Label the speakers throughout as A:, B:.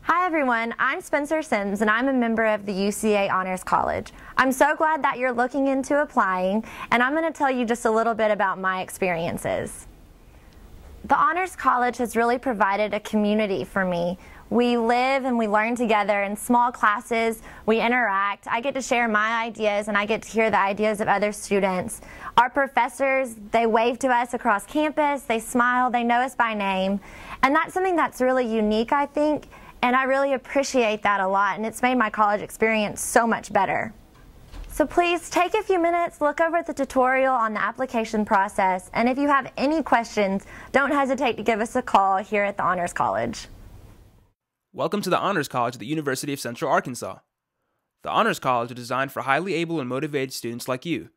A: Hi everyone, I'm Spencer Sims and I'm a member of the UCA Honors College. I'm so glad that you're looking into applying, and I'm going to tell you just a little bit about my experiences. The Honors College has really provided a community for me. We live and we learn together in small classes, we interact, I get to share my ideas and I get to hear the ideas of other students. Our professors, they wave to us across campus, they smile, they know us by name, and that's something that's really unique, I think. And I really appreciate that a lot, and it's made my college experience so much better. So please take a few minutes, look over the tutorial on the application process, and if you have any questions, don't hesitate to give us a call here at the Honors College.
B: Welcome to the Honors College at the University of Central Arkansas. The Honors College is designed for highly able and motivated students like you.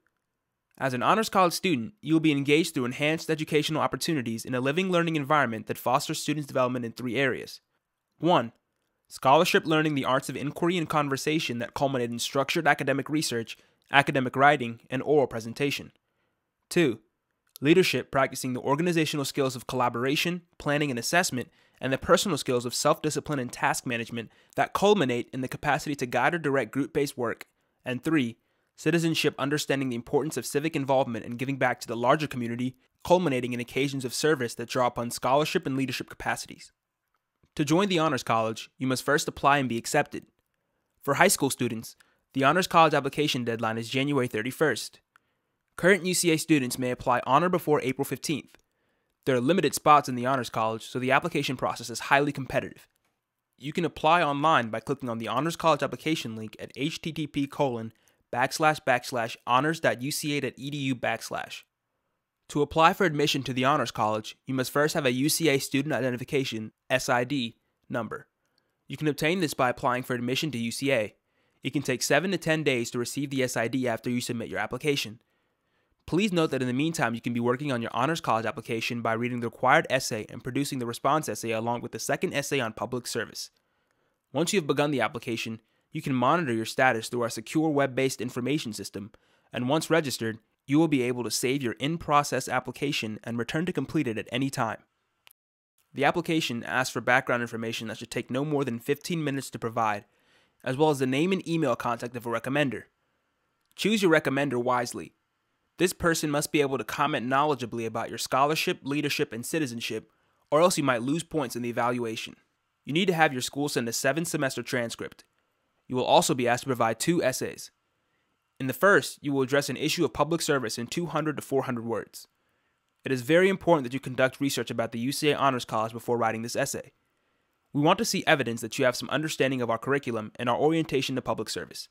B: As an Honors College student, you will be engaged through enhanced educational opportunities in a living learning environment that fosters students' development in 3 areas. 1. Scholarship learning the arts of inquiry and conversation that culminate in structured academic research, academic writing, and oral presentation. 2. Leadership practicing the organizational skills of collaboration, planning and assessment, and the personal skills of self-discipline and task management that culminate in the capacity to guide or direct group-based work. And 3. Citizenship understanding the importance of civic involvement and giving back to the larger community, culminating in occasions of service that draw upon scholarship and leadership capacities. To join the Honors College, you must first apply and be accepted. For high school students, the Honors College application deadline is January 31st. Current UCA students may apply on or before April 15th. There are limited spots in the Honors College, so the application process is highly competitive. You can apply online by clicking on the Honors College application link at http://honors.uca.edu/. To apply for admission to the Honors College, you must first have a UCA Student Identification (SID) number. You can obtain this by applying for admission to UCA. It can take 7 to 10 days to receive the SID after you submit your application. Please note that in the meantime, you can be working on your Honors College application by reading the required essay and producing the response essay along with the second essay on public service. Once you have begun the application, you can monitor your status through our secure web-based information system, and once registered, you will be able to save your in-process application and return to complete it at any time. The application asks for background information that should take no more than 15 minutes to provide, as well as the name and email contact of a recommender. Choose your recommender wisely. This person must be able to comment knowledgeably about your scholarship, leadership, and citizenship, or else you might lose points in the evaluation. You need to have your school send a 7-semester transcript. You will also be asked to provide 2 essays. In the first, you will address an issue of public service in 200 to 400 words. It is very important that you conduct research about the UCA Honors College before writing this essay. We want to see evidence that you have some understanding of our curriculum and our orientation to public service.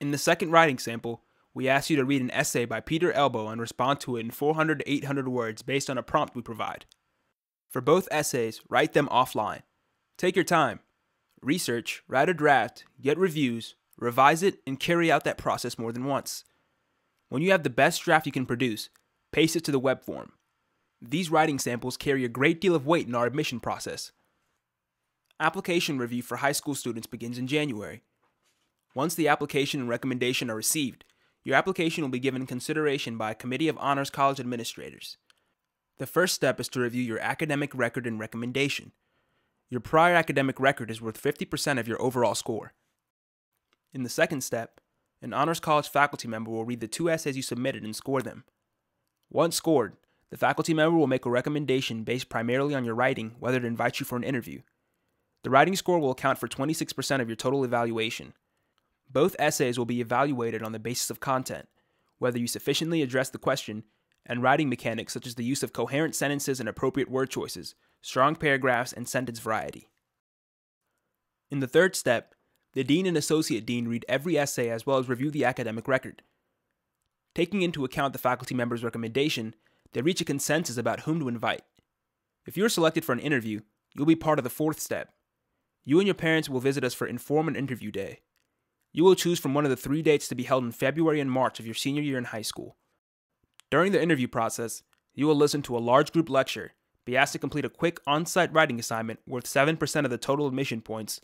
B: In the second writing sample, we ask you to read an essay by Peter Elbow and respond to it in 400 to 800 words based on a prompt we provide. For both essays, write them offline. Take your time. Research, write a draft, get reviews, revise it, and carry out that process more than once. When you have the best draft you can produce, paste it to the web form. These writing samples carry a great deal of weight in our admission process. Application review for high school students begins in January. Once the application and recommendation are received, your application will be given consideration by a committee of Honors College administrators. The first step is to review your academic record and recommendation. Your prior academic record is worth 50% of your overall score. In the second step, an Honors College faculty member will read the 2 essays you submitted and score them. Once scored, the faculty member will make a recommendation based primarily on your writing whether to invite you for an interview. The writing score will account for 26% of your total evaluation. Both essays will be evaluated on the basis of content, whether you sufficiently address the question, and writing mechanics such as the use of coherent sentences and appropriate word choices, strong paragraphs, and sentence variety. In the third step, the Dean and Associate Dean read every essay as well as review the academic record. Taking into account the faculty member's recommendation, they reach a consensus about whom to invite. If you are selected for an interview, you'll be part of the 4th step. You and your parents will visit us for Inform and Interview Day. You will choose from one of the 3 dates to be held in February and March of your senior year in high school. During the interview process, you will listen to a large group lecture, be asked to complete a quick on-site writing assignment worth 7% of the total admission points,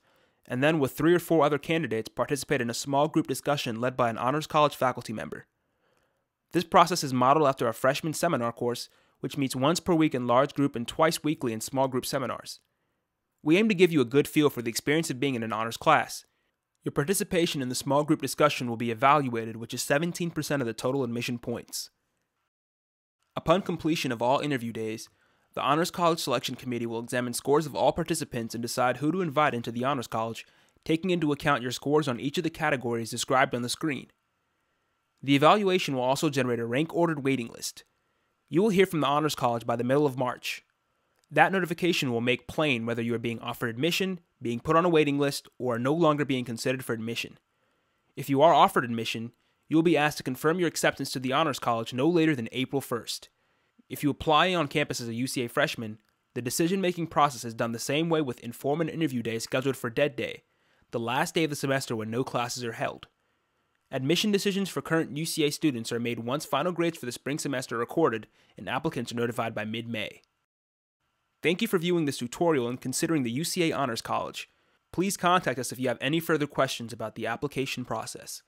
B: and then with 3 or 4 other candidates participate in a small group discussion led by an Honors College faculty member. This process is modeled after our freshman seminar course, which meets once per week in large group and twice weekly in small group seminars. We aim to give you a good feel for the experience of being in an honors class. Your participation in the small group discussion will be evaluated, which is 17% of the total admission points. Upon completion of all interview days, the Honors College Selection Committee will examine scores of all participants and decide who to invite into the Honors College, taking into account your scores on each of the categories described on the screen. The evaluation will also generate a rank-ordered waiting list. You will hear from the Honors College by the middle of March. That notification will make plain whether you are being offered admission, being put on a waiting list, or are no longer being considered for admission. If you are offered admission, you will be asked to confirm your acceptance to the Honors College no later than April 1st. If you apply on campus as a UCA freshman, the decision-making process is done the same way with Inform and Interview Day scheduled for Dead Day, the last day of the semester when no classes are held. Admission decisions for current UCA students are made once final grades for the spring semester are recorded and applicants are notified by mid-May. Thank you for viewing this tutorial and considering the UCA Honors College. Please contact us if you have any further questions about the application process.